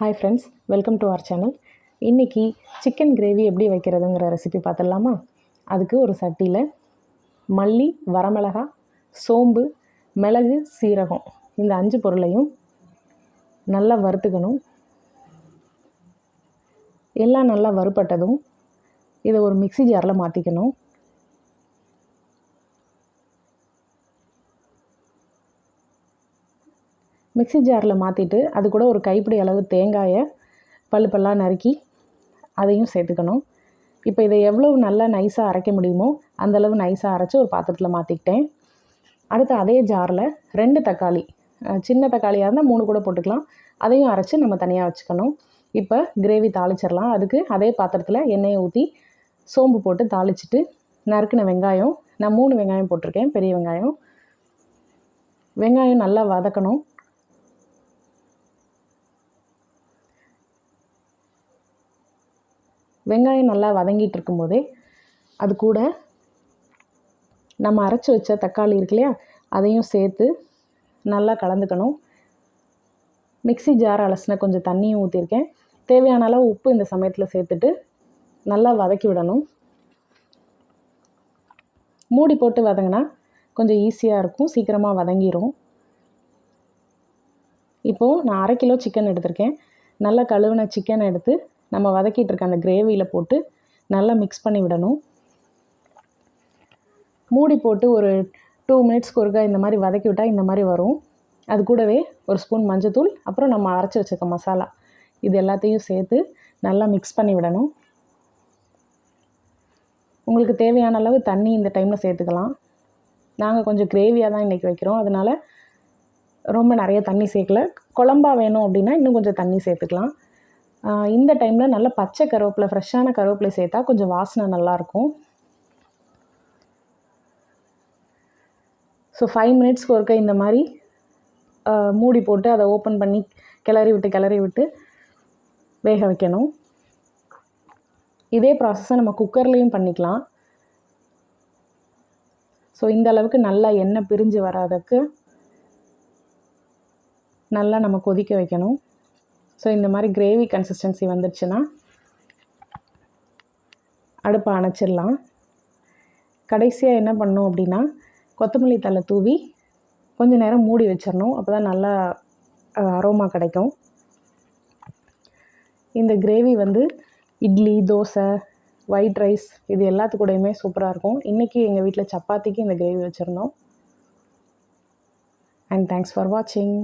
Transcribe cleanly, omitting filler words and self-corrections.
Hi friends, welcome to our channel. இன்றைக்கி chicken gravy எப்படி வைக்கிறதுங்கிற ரெசிபி பார்த்துடலாமா? அதுக்கு ஒரு சட்டியில் மல்லி, வரமிளகா, சோம்பு, மிளகு, சீரகம் இந்த 5 பொருளையும் நல்லா வறுத்துக்கணும். எல்லாம் நல்லா வறுபட்டதும் இதை ஒரு மிக்ஸி ஜாரில் மாற்றிக்கணும். மிக்ஸி ஜாரில் மாற்றிட்டு அது கூட ஒரு கைப்பிடி அளவு தேங்காயை பல்லாக நறுக்கி அதையும் சேர்த்துக்கணும். இப்போ இதை எவ்வளோ நல்லா நைஸாக அரைக்க முடியுமோ அந்தளவு நைஸாக அரைச்சி ஒரு பாத்திரத்தில் மாற்றிக்கிட்டேன். அடுத்து அதே ஜாரில் 2 தக்காளி, சின்ன தக்காளியாக இருந்தால் 3 கூட போட்டுக்கலாம், அதையும் அரைச்சி நம்ம தனியாக வச்சுக்கணும். இப்போ கிரேவி தாளிச்சிடலாம். அதுக்கு அதே பாத்திரத்தில் எண்ணெயை ஊற்றி சோம்பு போட்டு தாளிச்சிட்டு நறுக்கின வெங்காயம், நான் 3 வெங்காயம் போட்டிருக்கேன், பெரிய வெங்காயம். வெங்காயம் நல்லா வதக்கணும். வெங்காயம் நல்லா வதங்கிட்டு இருக்கும்போதே அது கூட நம்ம அரைச்சி வச்ச தக்காளி இருக்கு இல்லையா, அதையும் சேர்த்து நல்லா கலந்துக்கணும். மிக்ஸி ஜார் அலசின கொஞ்சம் தண்ணியும் ஊற்றிருக்கேன். தேவையான அளவு உப்பு இந்த சமயத்தில் சேர்த்துட்டு நல்லா வதக்கி விடணும். மூடி போட்டு வதங்கினா கொஞ்சம் ஈஸியாக இருக்கும், சீக்கிரமாக வதங்கிடும். இப்போது நான் 1/2 கிலோ சிக்கன் எடுத்திருக்கேன். நல்லா கழுவின சிக்கனை எடுத்து நம்ம வதக்கிட்டு இருக்க அந்த கிரேவியில் போட்டு நல்லா மிக்ஸ் பண்ணி விடணும். மூடி போட்டு ஒரு 2 மினிட்ஸ்க்கு ஒருக்கா இந்த மாதிரி வதக்கி விட்டால் இந்த மாதிரி வரும். அது கூடவே ஒரு ஸ்பூன் மஞ்சத்தூள், அப்புறம் நம்ம அரைச்சி வச்சுருக்க மசாலா, இது எல்லாத்தையும் சேர்த்து நல்லா மிக்ஸ் பண்ணி விடணும். உங்களுக்கு தேவையான அளவு தண்ணி இந்த டைமில் சேர்த்துக்கலாம். நாங்கள் கொஞ்சம் கிரேவியாக தான் இன்றைக்கி வைக்கிறோம், அதனால் ரொம்ப நிறைய தண்ணி சேர்க்கல. குழம்பா வேணும் அப்படின்னா இன்னும் கொஞ்சம் தண்ணி சேர்த்துக்கலாம். இந்த டைமில் நல்ல பச்சை கருவேப்பிலை, ஃப்ரெஷ்ஷான கருவேப்பிலை சேர்த்தா கொஞ்சம் வாசனை நல்லாயிருக்கும். ஸோ 5 மினிட்ஸ்க்கு ஒருக்க இந்த மாதிரி மூடி போட்டு அதை ஓப்பன் பண்ணி கிளறி விட்டு வேக வைக்கணும். இதே ப்ராசஸை நம்ம குக்கர்லேயும் பண்ணிக்கலாம். ஸோ இந்த அளவுக்கு நல்லா எண்ணெய் பிரிஞ்சு வராதக்கு நல்லா நம்ம கொதிக்க வைக்கணும். ஸோ இந்த மாதிரி கிரேவி கன்சிஸ்டன்சி வந்துடுச்சுன்னா அடுப்பை அணைச்சிடலாம். கடைசியாக என்ன பண்ணணும் அப்படின்னா கொத்தமல்லி தழை தூவி கொஞ்சம் நேரம் மூடி வச்சிடணும். அப்போ தான் நல்லா அரோமா கிடைக்கும். இந்த கிரேவி வந்து இட்லி, தோசை, ஒயிட் ரைஸ் இது எல்லாத்துக்கூடையுமே சூப்பராக இருக்கும். இன்றைக்கி எங்கள் வீட்டில் சப்பாத்திக்கு இந்த கிரேவி வச்சுருந்தோம். அண்ட் தேங்க்ஸ் ஃபார் வாட்சிங்.